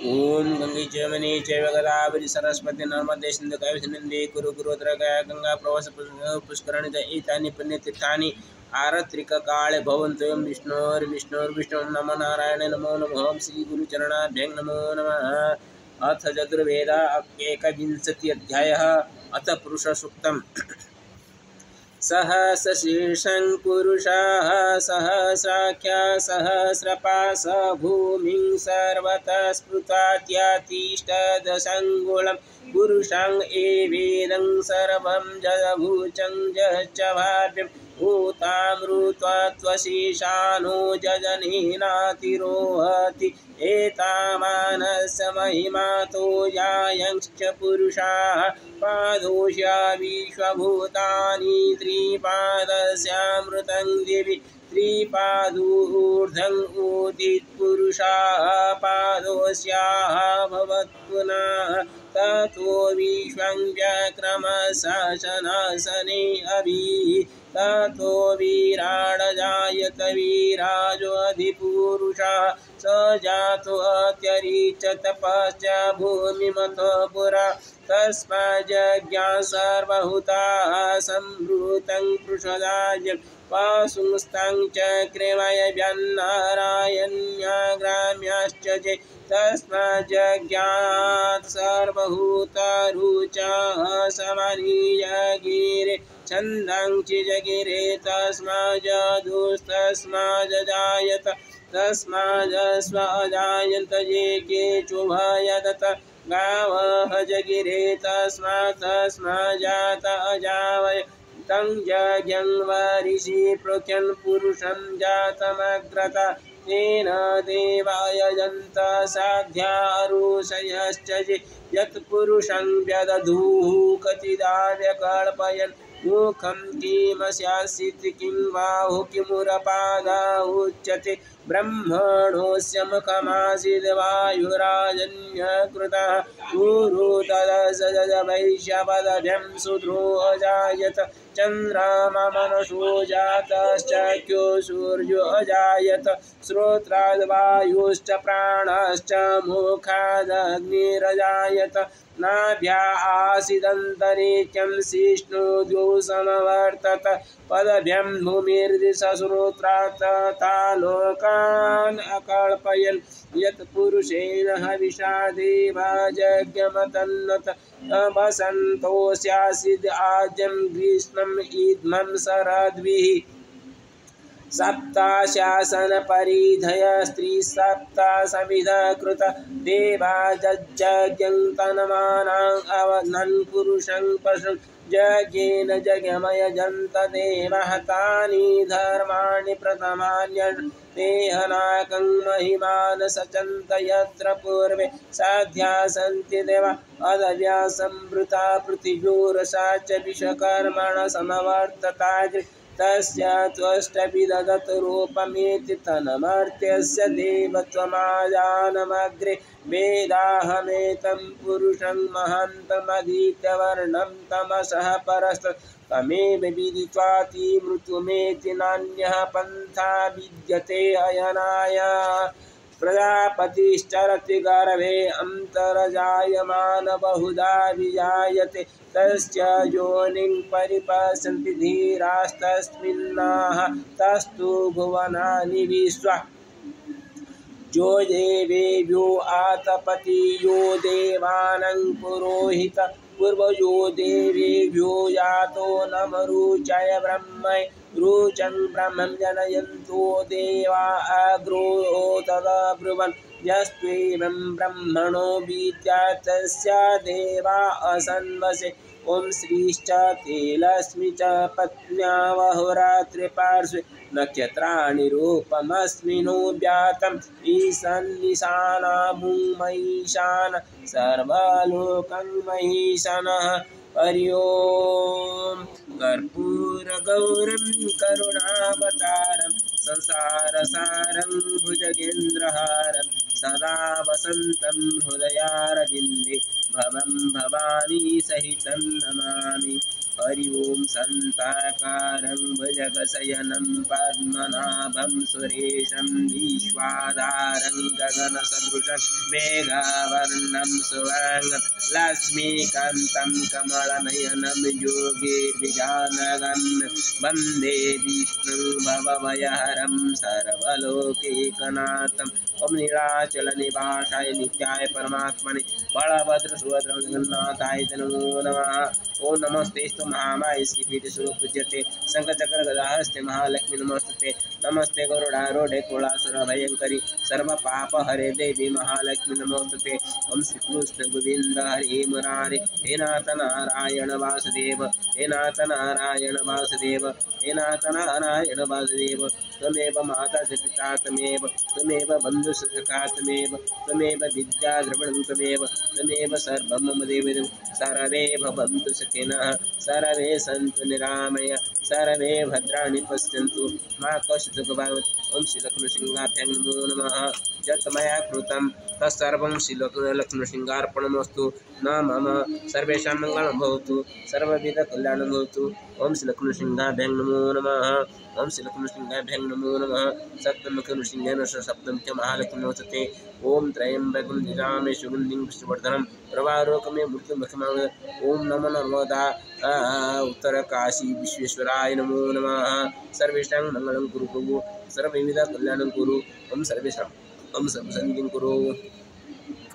ओम गंगे च यमुने चैव गोदावरी सरस्वती नर्मदे सिन्धु कावेरी कुरु कुरुद्रगया गंगा प्रवास पुष्करणी एतानि पुण्यतीर्थानि आरत्रिककाले भवन्तु। विष्णुर्विष्णुं नमो नारायण नमो नमः श्री गुरुचरणाभ्यं नमो नमः। अथ चतुर्वेद एकविंशति अथ पुरुषसूक्तम्। सहस्रशीर्षं पुरुषः सहस्राख्या सहस्रपाश भूमिं सर्वतः स्फुतात्यतिष्ठदशङ्गुलं पुरुषं एवेदं सर्वं जभूचं जश्च भाव्यं भूतामृत्वत्वशेषानो जजनेनातिरोहति एतावानस्य महिमातो यायंश्च पुरुषाः पादोष्या विश्वभूतानि त्रिपादस्यामृतं दिवि त्रिपादूर्ध्वं उदित्पुरुषाः पादोस्याः भवत्पुनः ततो विश्वं व्यक्रमशासनासने अभिः ततो विराड जायत विराजो अधिपुरुषः स जातो अत्यरिच तपश्च भूमिमतो पुरा तस्माज्ज्ञा सर्वभूताः सम्भृतं पृषदाय पशुस्तं च कृमयव्यन्नारायण्याग्राम्याश्च जे तस्माज्ज्ञात् सर्वभूतरुचः समानीय गिरे छन्दं चिजगिरे तस्माज्जदुस्तस्माज्जायत तस्माज्स्वाजायन्त ये केचुभयदत गावः जगिरे तस्मात् अजावय तं यज्ञं वरिषि प्रख्यन् पुरुषं जातमग्रता तेन देवायजन्त साध्या ऋषयश्च यत्पुरुषं व्यदधुः कतिदा व्यकल्पयन् मुखं किमस्यासीत् किं बाहुः किमुरपादा उच्यते ब्रह्मणोऽस्य मुखमासीद् वायुराजन्यकृतः गुरु तदसजज वैश्यपदभ्यं शूद्रो अजायत चन्द्रमा मनसो जातश्चक्षुः सूर्यो अजायत श्रोत्राद्वायुश्च प्राणश्च मुखादग्निरजायत नाभ्या आसीदन्तरिक्षं शिष्णुद्यो समवर्तत पदभ्यं भूमिर्दिशश्रोत्रात् तथा लोकान् अकल्पयन् यत्पुरुषेण हविषा देवा यज्ञमतन्वत वसन्तोऽस्यासीद् आज्यं ग्रीष्मम् ईद्मं शरद्भिः सप्ताशासनपरिधय स्त्रीसप्तासमिधः कृत देवा जज्ञं तन्मानाम् अवदन् पुरुषं पशुं यज्ञेन जगमयजन्त देवः तानि धर्माणि प्रथमान्यदेहनाकं महिमान् सचन्त यत्र पूर्वे साध्या सन्ति देवा अदव्या संवृता पृथिव्योरसा च विश्वकर्मण समवर्तता तस्य त्वष्टविदधत रूपमेति तन्मर्त्यस्य देवत्वमाजानमग्रे वेदाहमेतं पुरुषं महान्तमधीत्यवर्णं तमसः परस्तत् तमेव विदित्वातिमृत्युमेति नान्यः पन्था विद्यते अयनाय प्रजापतिश्चरति गर्भे अन्तर्जायमान बहुधा विजायते तस्य योनिं परिपश्यन्ति धीरास्तस्मिन्नाः तस्तु भुवनानि विश्वा जो देवेभ्यो आतपति यो देवानं पुरोहित पूर्वयो देवेभ्यो यातो नमरुचाय ब्रह्मै रुचं ब्रह्मं जनयन्तो देवा अग्रो तदब्रुवन् यस्त्वेवं ब्रह्मणो विद्या तस्य देवा असन्वसे ॐ श्रीश्च तेलस्मि च पत्न्यावहोरात्रिपार्श्वे नक्षत्राणि रूपमस्मिनो व्यातम् ईशान्निशानामुं महीशान सर्वलोकं महीशानः हरि ओम् कर्पूरगौरं करुणावतारं संसारसारं भुजगेन्द्रहारं सदा वसन्तं हृदयारविन्दे भवं भवानी सहितं नमामि। हरि ओं शान्ताकारं भुजगशयनं पद्मनाभं सुरेशं विश्वाधारं गगनसदृशं मेघावर्णं सुवर्णं लक्ष्मीकान्तं कमलनयनं योगिर्विजानगं वन्दे विष्णुं भवभयहरं सर्वलोकैकनाथम् ओम नीलाचलनिवासाय नित्याय परमात्मने बलभद्रसुभद्रं जगन्नाथाय नमो नमः। ओम नमस्तेस्तु महामाये श्रीपीठे स्वरूपपूज्यते शङ्खचक्रगदाहस्ते महालक्ष्मी नमस्ते नमस्ते गरुडारूढे कुलासुरभयङ्करि सर्वपापहरे देवी महालक्ष्मी नमोस्तुते। ओम श्रीकृष्ण गोविंद हरे मुरारे हे नाथ नारायण वासुदेव हे नाथ नारायण वासुदेव हे नाथ नारायण वासुदेव त्वमेव माता च पिता त्वमेव बन्धुसखा त्वमेव विद्याद्रविणं त्वमेव सर्वं मम देवदेव सर्वे भवन्तु सुखिनः सर्वे सन्तु निरामया सर्वे भद्राणि पश्यन्तु मा कश्चित् दुःखभाग् ओम श्रीलक्ष्मीनृसिंहाभ्यां नमो नमः। यत् मया कृतं तत्सर्वं श्रीलक्ष्मीनृसिंहार्पणमस्तु न मम सर्वेषां मङ्गलं भवतु सर्वविधकल्याणं भवतु। ओम श्रीलक्ष्मीनृसिंहाभ्यां नमो नमः ओम श्रीलक्ष्मीनृसिंहाभ्यां नमो नमः। सप्तमुखनृसिंहेन सप्तमुख्य महालक्ष्मी नमोस्तुते। ओम त्र्यम्बकं यजामहे सुगन्धिं पुष्टिवर्धनं प्रवारोकमे मृत्युमुखमामृत। ओम नमो नर्मदा उत्तरकाशी विश्वेश्वराय नमो नमः। सर्वेषां मङ्गलं कुरु प्रभु सर्वविधकल्याणं कुरु ओम सर्वेषां ओम सर्वसन्धिं कुरु।